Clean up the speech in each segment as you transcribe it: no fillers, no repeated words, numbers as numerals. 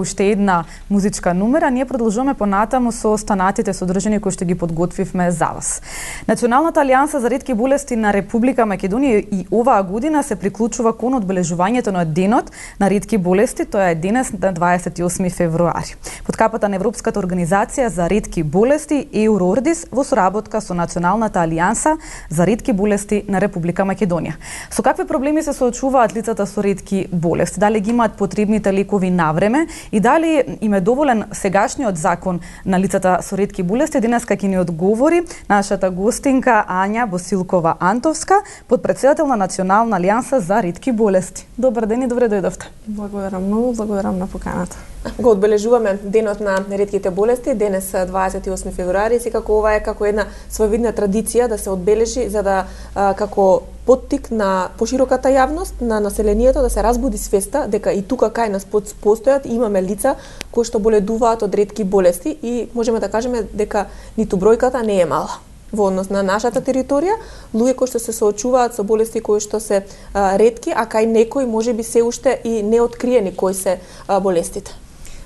уште една музичка numera, ние продолжуваме понатаму со останатите содржини кои што ги подготвивме за вас. Националната алијанса за ретки болести на Република Македонија и оваа година се приклучува кон одбележувањето на денот на ретки болести, тоа е денес на 28 февруари. Под капата на Европската организација за ретки болести Евроордис во соработка со Националната алијанса за ретки болести на Република Македонија. Со какви проблеми се соочуваат лицата со ретки болести? Дали ги имаат потребните лекови навреме и дали им е доволен сегашниот закон на лицата со ретки болести? Денеска ќе ни одговори нашата гостинка Ања Босилкова Антовска, подпредседател на Национална алијанса за ретки болести. Добар ден и добре дојдовте. Благодарам многу, благодарам на поканата. Го одбележуваме денот на ретките болести, денес 28 февруари, секако ова е како една своевидна традиција да се одбележи за да како поттик на пошироката јавност, на населението да се разбуди свеста дека и тука кај нас постојат имаме лица кои што боледуваат од ретки болести и можеме да кажеме дека ниту бројката не е мала. Во однос на нашата територија, луѓе кои што се соочуваат со болести кои што се ретки, а кај некои можеби се уште и неоткриени кои се болестите.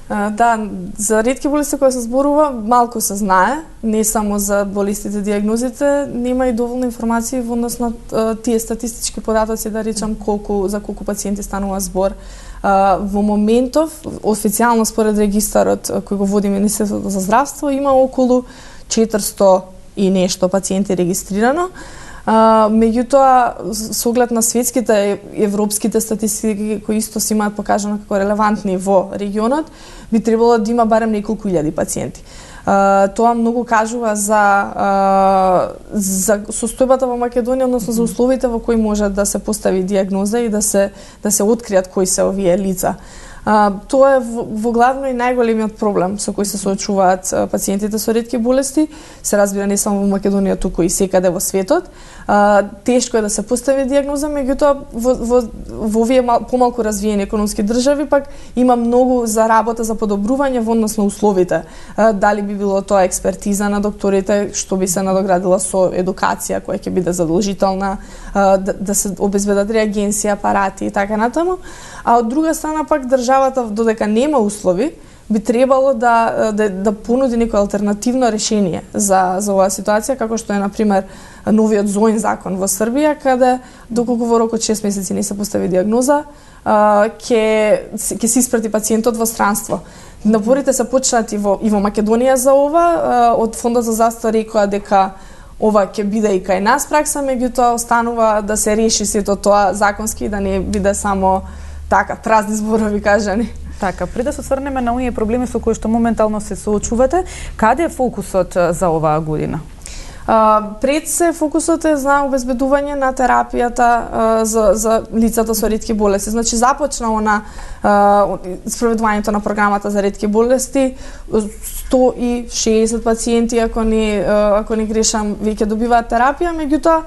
Да, за ретки болести кои се зборува, малку се знае, не само за болестите, диагнозите, нема и доволно информации во однос на тие статистички податоци, да речам за колку пациенти станува збор. Во моментов, официјално според регистарот кој го води Министерството за здравство, има околу 400 и нешто пациенти регистрирано. Меѓутоа, со оглед на светските европските статистики кои исто се имаат покажано како релевантни во регионот, би требало да има барем неколку илјади пациенти. Тоа многу кажува за состојбата во Македонија, односно за условите во кои може да се постави диагноза и да се откријат кои се овие лица. Тоа е во главно и најголемиот проблем со кој се соочуваат пациентите со ретки болести, се разбира не само во Македонија, туку и секаде во светот. Тешко е да се постави диагноза, меѓутоа во овие помалку развиени економски држави пак има многу за работа за подобрување во однос на условите. Дали би било тоа експертиза на докторите, што би се надоградила со едукација која ќе биде задолжителна, да се обезбедат реагенси, апарати и така натаму. А од друга страна пак државата додека нема услови, би требало да понуди некој алтернативно решение за оваа ситуација, како што е на пример новиот ЗОИН закон во Србија, каде доколку во рок од 6 месеци не се постави диагноза, ќе се испрати пациентот во странство. Напорите се почнати и во Македонија за ова, од Фондот за здравство рекоа дека ова ќе биде и кај нас пракса, меѓутоа останува да се реши сето тоа законски и да не биде само така празни зборови кажани. Така, пред да се осврнеме на оние проблеми со кои што моментално се соочувате, каде е фокусот за оваа година? Пред се фокусот е за обезбедување на терапијата за лицата со ретки болести. Значи започнало на спроведувањето на програмата за ретки болести, 160 пациенти ако не грешам веќе добиваат терапија, меѓутоа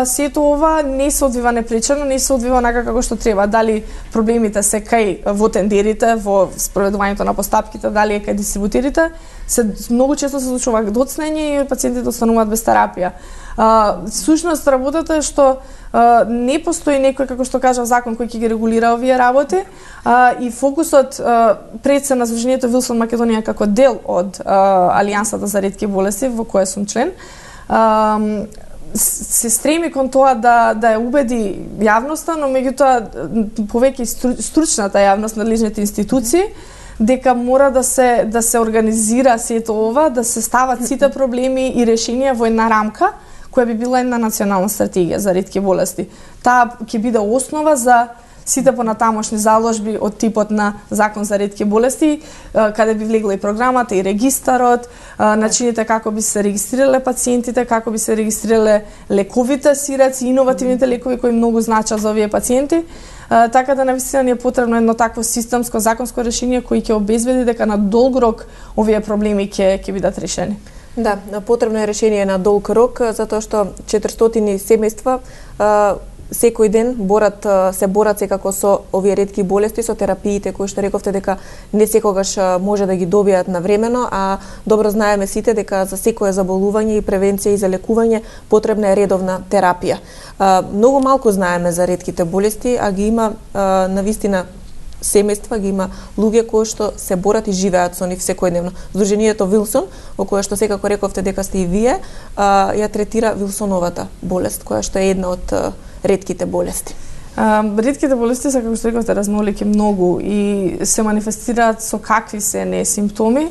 сето ова не се одвива непречено, не се одвива онака како што треба. Дали проблемите се кај во тендерите, во спроведувањето на постапките, дали е кај дистрибутерите, се многу често се случува доцнење и пациентите остануваат без терапија. Сушност работата е што не постои некој, како што кажав, закон кој ќе ги регулира овие работи и фокусот пред се на Сдруженијето Вилсон Македонија како дел од Алијансата за ретки болести во која сум член, се стреми кон тоа да ја убеди јавноста, но меѓутоа повеќе стручната јавност, надлежните институции, дека мора да се организира сето ова, да се стават сите проблеми и решенија во една рамка која би била една национална стратегија за ретки болести. Таа ќе биде основа за сите понатамошни заложби од типот на закон за ретки болести, каде би влегла и програмата, и регистарот, начините како би се регистрирале пациентите, како би се регистрирале лековите сираци, иновативните лекови кои многу значат за овие пациенти. Така да навистина ни е потребно едно такво системско законско решение кој ќе обезбеди дека на долг рок овие проблеми ќе бидат решени. Да, потребно е решение на долг рок, затоа што 400 семејства секој ден се борат секако со овие ретки болести, со терапиите кои што рековте дека не секогаш може да ги добијат навремено, а добро знаеме сите дека за секое заболување и превенција и за лекување потребна е редовна терапија. Многу малку знаеме за ретките болести, а ги има навистина семејства, ги има луѓе кои што се борат и живеат со нив секојдневно. Сдруженијето Вилсон, во кое што секако рековте дека сте и вие, ја третира Вилсоновата болест, која што е една од ретките болести. Ретките болести се, како што рековте, разнолики многу и се манифестираат со какви се не симптоми.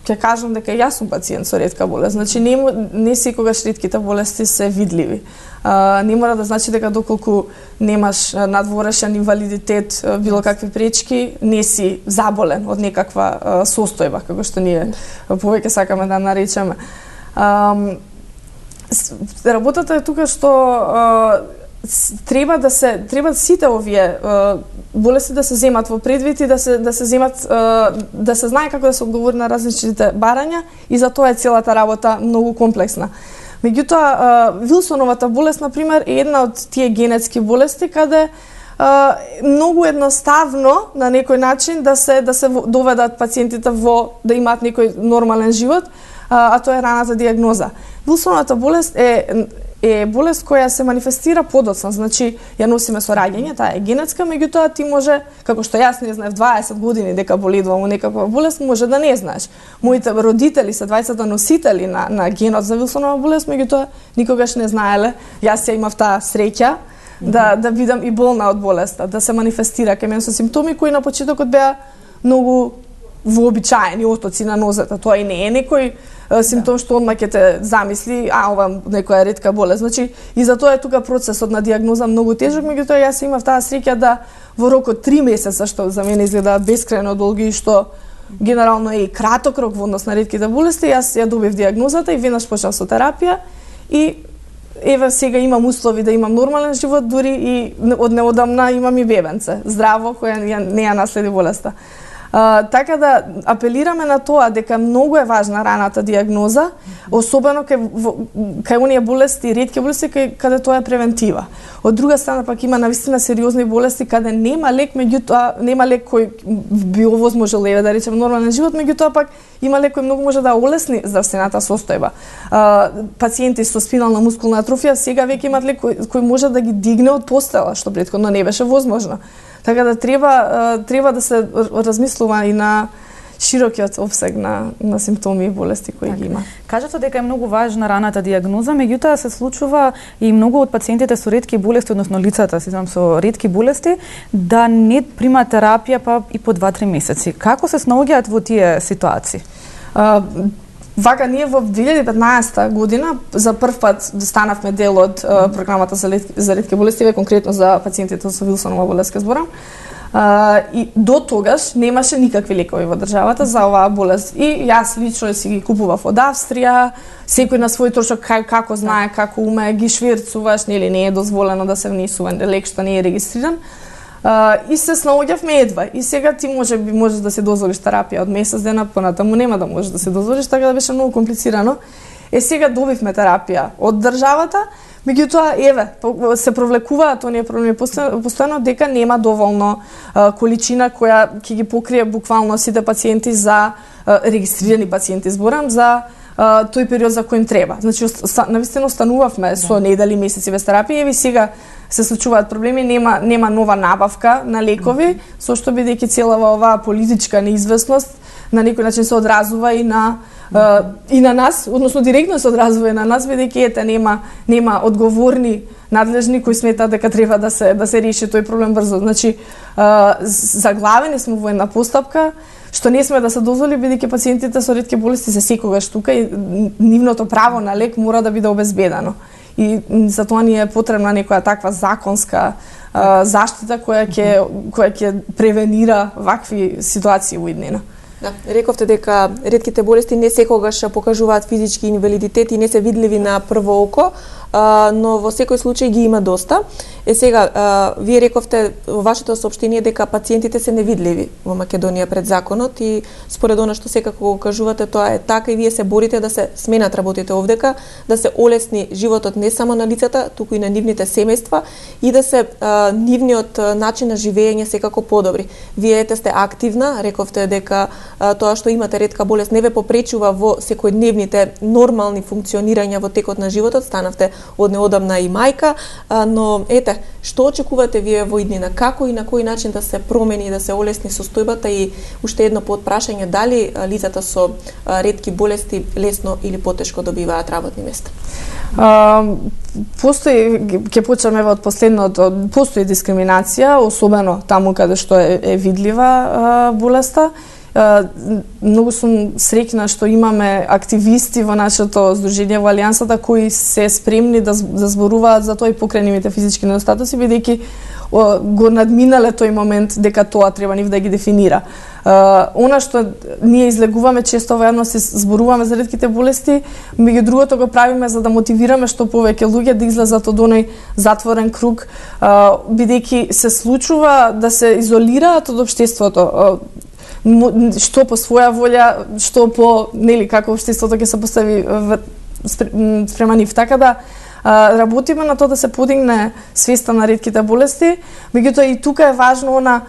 Ќе кажам дека јас сум пациент со ретка болест. Значи не секогаш ретките болести се видливи. Не мора да значи дека доколку немаш надворешен инвалидитет, било какви пречки, не си заболен од некаква состојба, како што ние повеќе сакаме да наречеме. Работата е тука што треба сите овие болести да се земат во предвид и да се земат, да се знае како да се одговори на различните барања, и за тоа е целата работа многу комплексна. Меѓутоа, Вилсоновата болест, например, е една од тие генетски болести каде многу едноставно на некој начин да се доведат пациентите во да имаат некој нормален живот, а тоа е раната диагноза. Вилсоновата болест е болест која се манифестира подоцна, значи ја носиме со раѓање, таа е генетска, меѓутоа ти може, како што јас не знаев 20 години дека боледувам од некаква болест, може да не знаеш. Моите родители се двајцата носители на генот за Вилсонова болест, меѓутоа никогаш не знаеле. Јас ја имав таа среќа да бидам и болна од болеста, да се манифестира кај мене со симптоми кои на почетокот беа многу вообичаени, отоци на нозете. Тоа и не е некој симптом што одма ќе те замисли, ова некоја ретка болест. Значи, и за тоа е тука процесот на диагноза многу тежок, меѓутоа јас имав таа среќа да во рок од 3 месеца, што за мене изгледа бескрајно долги и што генерално е и краток рок во однос на ретките болести, јас ја добив диагнозата и веднаш почнав со терапија и еве сега имам услови да имам нормален живот, дури и од неодамна имам и бебенце, здраво, која не ја наследи болеста. Така да апелираме на тоа дека многу е важна раната диагноза, особено кај оние болести, ретки болести каде тоа е превентива. Од друга страна пак има навистина сериозни болести каде нема лек, меѓутоа нема лек кој би овозможил да речем нормален живот, меѓутоа пак има лек кој многу може да олесни здравствената состојба. Пациенти со спинална мускулна атрофија сега веќе имаат лек кој може да ги дигне од постела, што претходно не беше возможно. Така да треба да се размислува и на широкиот опсег на симптоми и болести кои ги има. Кажете дека е многу важна раната диагноза, меѓутоа се случува и многу од пациентите со ретки болести, односно лицата со ретки болести, да не примаат терапија па и по 2-3 месеци. Како се снаоѓаат во тие ситуации? Вака, ние во 2015 година за прв пат станавме дел од програмата за ретки болести, конкретно за пациентите со Вилсонова болест ке зборам. И до тогаш немаше никакви лекови во државата за оваа болест. И јас лично си ги купував од Австрија, секој на свој трошок како знае, како уме, ги шверцуваш, нели не е дозволено да се внесува лек што не е регистриран. И се снаоѓавме едва. И сега ти можеш да се дозволиш терапија од месец дена, понатаму нема да можеш да се дозволиш, така да беше многу комплицирано. Сега добивме терапија од државата, меѓутоа еве се провлекуваат оние проблеми постојано дека нема доволно количина која ќе ги покрие буквално сите пациенти за регистрирани пациенти, зборам за тој период за кој им треба. Значи навистина останувавме со недели, месеци без терапија, еве сега се случуваат проблеми, нема нова набавка на лекови, со што бидејќи целава оваа политичка неизвестност на некој начин се одразува и на нас, односно директно се одразува и на нас, бидејќи нема одговорни надлежни кои сметаат дека треба да се реши тој проблем брзо. Значи заглавени сме во една постапка што не сме да се дозволи, бидејќи пациентите со ретки болести се секогаш тука и нивното право на лек мора да биде обезбедено. И за тоа ни е потребна некоја таква законска заштита која ќе превенира вакви ситуации во иднина. Да, рековте дека ретките болести не секогаш покажуваат физички инвалидитет и не се видливи на прво око, но во секој случај ги има доста. Сега, вие рековте во вашето соопштение дека пациентите се невидливи во Македонија пред законот и според она што секако го кажувате, тоа е така и вие се борите да се сменат работите овдека, да се олесни животот не само на лицата, туку и на нивните семејства и да се нивниот начин на живење секако подобри. Вие сте активна, рековте дека тоа што имате ретка болест не ве попречува во секојдневните нормални функционирања во текот на животот, станавте од неодамна и мајка, но ете, што очекувате вие во иднина? Како и на кој начин да се промени, да се олесни состојбата и уште едно подпрашање, дали лицата со ретки болести лесно или потешко добиваат работни места? Постои, ќе почнеме од последното, постои дискриминација, особено таму каде што е видлива болеста. Многу сум среќна што имаме активисти во нашето здружение во Алијансата кои се спремни да зборуваат за тоа и покрај нивните физички недостатоци, бидејќи го надминале тој момент дека тоа треба нив да ги дефинира. Она што ние излегуваме често во јавност, зборуваме за ретките болести, меѓу другото го правиме за да мотивираме што повеќе луѓе да излезат од оној затворен круг, бидејќи се случува да се изолираат од општеството, што по своја волја, што по, нели, како општеството ќе се постави спрема нив. Така да работиме на тоа да се подигне свеста на ретките болести, меѓутоа и тука е важно она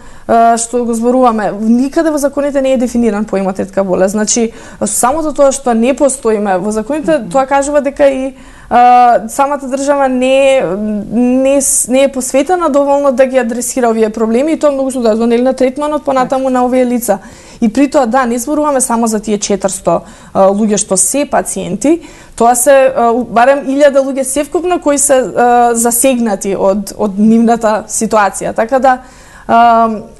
што го зборуваме. Никаде во законите не е дефиниран поимот ретка болест. Значи, самото тоа што не постоиме во законите, тоа кажува дека и самата држава не е посветена доволно да ги адресира овие проблеми и тоа многу се одразува на третманот понатаму на овие лица. И при тоа, да, не зборуваме само за тие 400 луѓе што се пациенти, тоа се барем 1000 луѓе севкупно кои се засегнати од нивната ситуација. Така да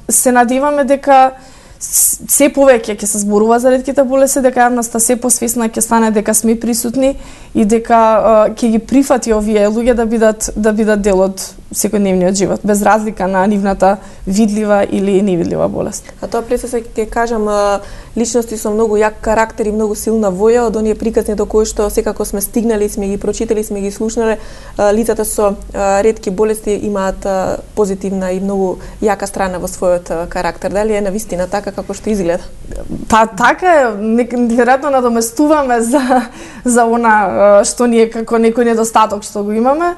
се надеваме дека се повеќе ќе се зборува за ретките болести, дека јавноста се посвесна ќе стане дека сме присутни и дека ќе ги прифати овие луѓе да бидат дел од секојдневниот живот, без разлика на нивната видлива или невидлива болест. А тоа пред се ќе кажам, личности со многу јак карактер и многу силна воја, од оние приказни до кои што секако сме стигнали, сме ги прочитали, сме ги слушнале, лицата со ретки болести имаат позитивна и многу јака страна во својот карактер. Дали е навистина така како што изгледа? Па така е, веројатно надоместуваме за она што ние како некој недостаток што го имаме.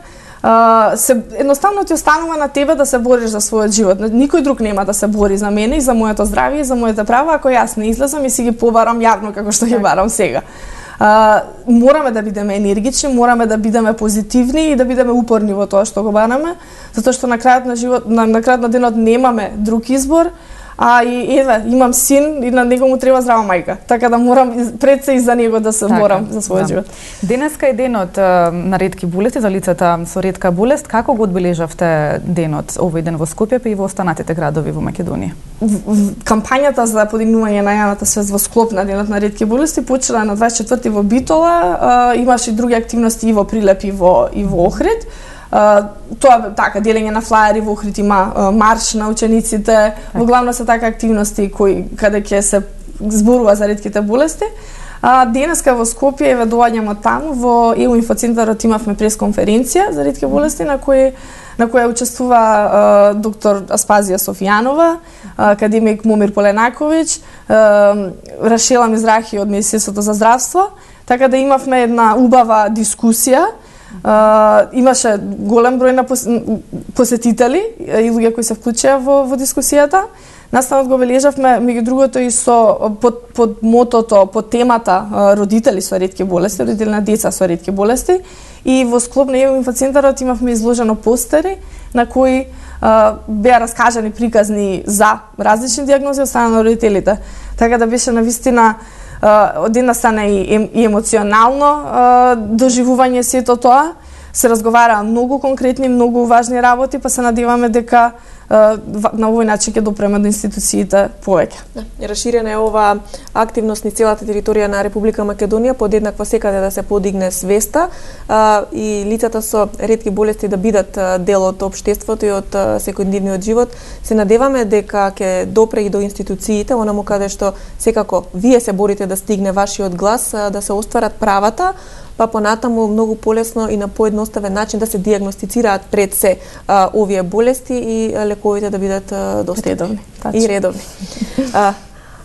Едноставно ти останува на тебе да се бориш за својот живот. Никој друг нема да се бори за мене и за моето здравје и за моите права ако јас не излезам и си ги побарам јавно како што ги барам сега. Мораме да бидеме енергични, мораме да бидеме позитивни и да бидеме упорни во тоа што го бараме, затоа што на крајот на денот немаме друг избор. И еве, имам син и на него му треба здрава мајка. Така да морам пред се и за него да се борам за својот живот. Денеска е денот на ретки болести за лицата со ретка болест. Како го одбележавте денот овој ден во Скопје и во останатите градови во Македонија? Кампањата за подигнување на јавната свест во склоп на денот на ретки болести почна на 24 во Битола, имаше и други активности и во Прилеп и во Охрид. Тоа така делење на флаери во Охрид, има марш на учениците, во главно се така активности каде ќе се зборува за ретките болести. Денеска во Скопје еве доаѓаме таму во ЕУ инфоцентарот имавме пресконференција за ретки болести на која учествува доктор Аспазија Софијанова, академик Момир Поленаковиќ, Рашела Мизрахи од Министерството за здравство, така да имавме една убава дискусија. Имаше голем број на посетители и луѓе кои се вклучија во дискусијата. Наставот го бележавме, меѓу другото и со под мотото, под темата родители со ретки болести, родители на деца со ретки болести. И во склоп на ЕУ инфоцентарот имавме изложено постери на кои беа раскажани приказни за различни дијагнози од страна на родителите. Така да беше навистина од една страна и емоционално доживување сето тоа. Се разговара многу конкретни, многу важни работи, па се надеваме дека на овој начин ќе допреме до институциите повеќе. Раширена е ова активност на целата територија на Република Македонија, подеднакво секаде да се подигне свеста и лицата со ретки болести да бидат дел од општеството и од секојдневниот живот. Се надеваме дека ќе допре и до институциите, онаму каде што секако вие се борите да стигне вашиот глас, да се остварат правата, па понатаму многу полесно и на поедноставен начин да се дијагностицираат пред се овие болести и лековите да бидат достапни и редовни.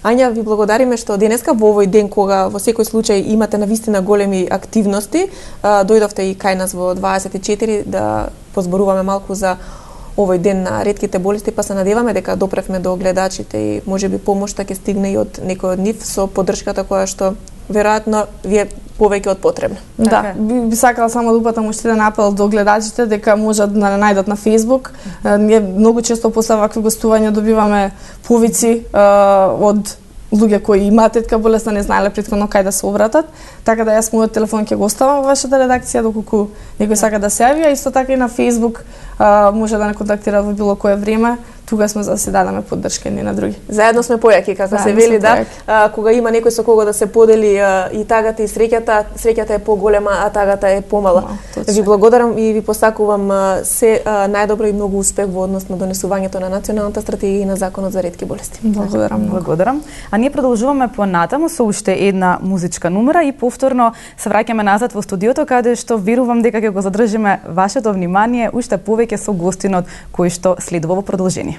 Ања, ви благодариме што денеска во овој ден кога во секој случај имате навистина големи активности, дојдовте и кај нас во 24 да позборуваме малку за овој ден на ретките болести, па се надеваме дека допревме до гледачите и можеби помошта ќе стигне и од некој од нив со поддршката која што веројатно вие повеќе од потребно. Да, би сакала само да упатам уште еден апел до гледачите дека можат да најдат на Facebook. Ние многу често после вакви гостувања добиваме повици од луѓе кои имаат етка болест, не знаеле претходно кај да се обратат. Така да јас мојот телефон ќе го оставам во вашата редакција доколку некој сака да се јави, а исто така и на Facebook може да не контактира во било кое време. Тука сме за да се дадеме поддршка едни на други. Заедно сме појаки, како се вели, да. Кога има некој со кого да се подели и тагата и среќата е поголема, а тагата е помала. Ви благодарам и ви посакувам се најдобро и многу успех во однос на донесувањето на националната стратегија и на законот за ретки болести. Благодарам. Благодарам. А ние продолжуваме понатаму со уште една музичка номера и повторно се враќаме назад во студиото каде што верувам дека ќе го задржиме вашето внимание уште повеќе со гостинот кој што следува во продолжение.